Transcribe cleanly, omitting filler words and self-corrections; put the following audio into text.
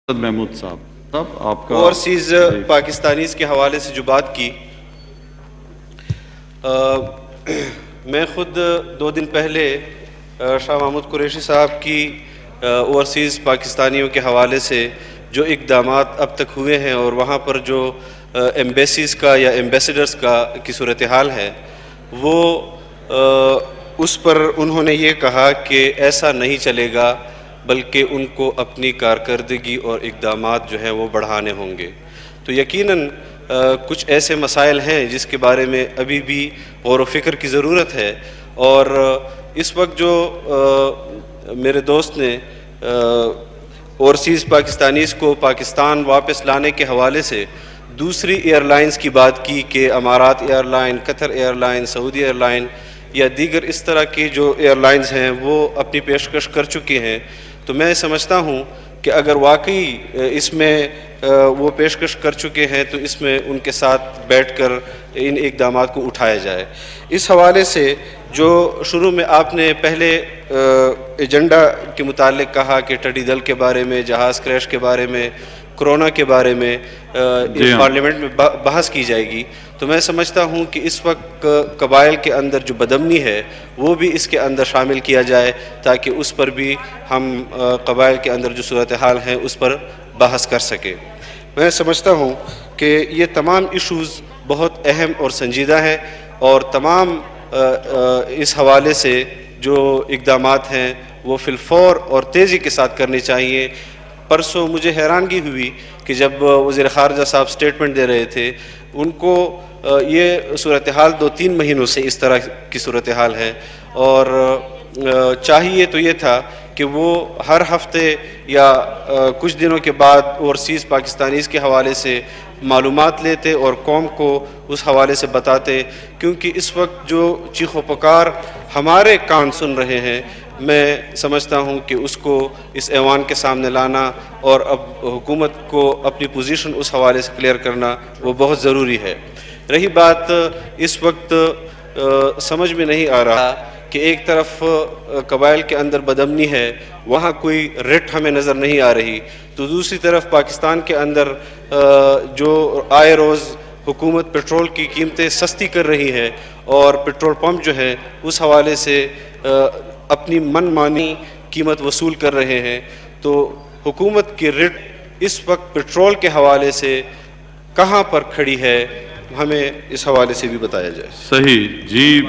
محمود صاحب آپ کا اوورسیز پاکستانیز کے حوالے سے جو بات کی، میں خود 2 دن پہلے شاہ محمود قریشی صاحب کی اوورسیز پاکستانیوں کے حوالے سے جو اقدامات اب تک ہوئے ہیں اور وہاں پر جو ایمبیسیز کا یا ایمبیسیڈرز کی صورتحال ہے، وہ اس پر انہوں نے یہ کہا کہ ایسا نہیں چلے گا، بلکہ ان کو اپنی کارکردگی اور اقدامات جو ہیں وہ بڑھانے ہوں گے۔ تو یقیناً کچھ ایسے مسائل ہیں جس کے بارے میں ابھی بھی غور و فکر کی ضرورت ہے، اور اس وقت جو میرے دوست نے اوورسیز پاکستانیز کو پاکستان واپس لانے کے حوالے سے دوسری ایئر لائنز کی بات کی کہ امارات ایئر لائن، قطر ایئر لائن، سعودی ایئر لائن یا دیگر اس طرح کی جو ایئر لائنز ہیں وہ اپنی پیشکش کر چکی ہیں، تو میں سمجھتا ہوں کہ اگر واقعی اس میں وہ پیشکش کر چکے ہیں تو اس میں ان کے ساتھ بیٹھ کر ان اقدامات کو اٹھایا جائے۔ اس حوالے سے جو شروع میں آپ نے پہلے ایجنڈا کے متعلق کہا کہ ٹڈی دل کے بارے میں، جہاز کریش کے بارے میں، کرونا کے بارے میں پارلیمنٹ میں بحث کی جائے گی، تو میں سمجھتا ہوں کہ اس وقت قبائل کے اندر جو بدامنی ہے وہ بھی اس کے اندر شامل کیا جائے، تاکہ اس پر بھی ہم قبائل کے اندر جو صورتحال ہیں اس پر بحث کر سکیں۔ میں سمجھتا ہوں کہ یہ تمام ایشوز بہت اہم اور سنجیدہ ہیں، اور تمام اس حوالے سے جو اقدامات ہیں وہ فی الفور اور تیزی کے ساتھ کرنے چاہیے۔ پرسوں مجھے حیرانگی ہوئی کہ جب وزیر خارجہ صاحب سٹیٹمنٹ دے رہے تھے، ان کو یہ صورتحال 2-3 مہینوں سے اس طرح کی صورتحال ہے، اور چاہیے تو یہ تھا کہ وہ ہر ہفتے یا کچھ دنوں کے بعد اوورسیز پاکستانیز کے حوالے سے معلومات لیتے اور قوم کو اس حوالے سے بتاتے، کیونکہ اس وقت جو چیخ و پکار ہمارے کان سن رہے ہیں، میں سمجھتا ہوں کہ اس کو اس ایوان کے سامنے لانا اور اب حکومت کو اپنی پوزیشن اس حوالے سے کلیئر کرنا وہ بہت ضروری ہے۔ رہی بات اس وقت سمجھ میں نہیں آ رہا کہ ایک طرف قبائل کے اندر بدامنی ہے، وہاں کوئی رٹ ہمیں نظر نہیں آ رہی، تو دوسری طرف پاکستان کے اندر جو آئے روز حکومت پیٹرول کی قیمتیں سستی کر رہی ہے، اور پیٹرول پمپ جو ہے اس حوالے سے اپنی من مانی قیمت وصول کر رہے ہیں، تو حکومت کی رٹ اس وقت پیٹرول کے حوالے سے کہاں پر کھڑی ہے، ہمیں اس حوالے سے بھی بتایا جائے۔ صحیح جی۔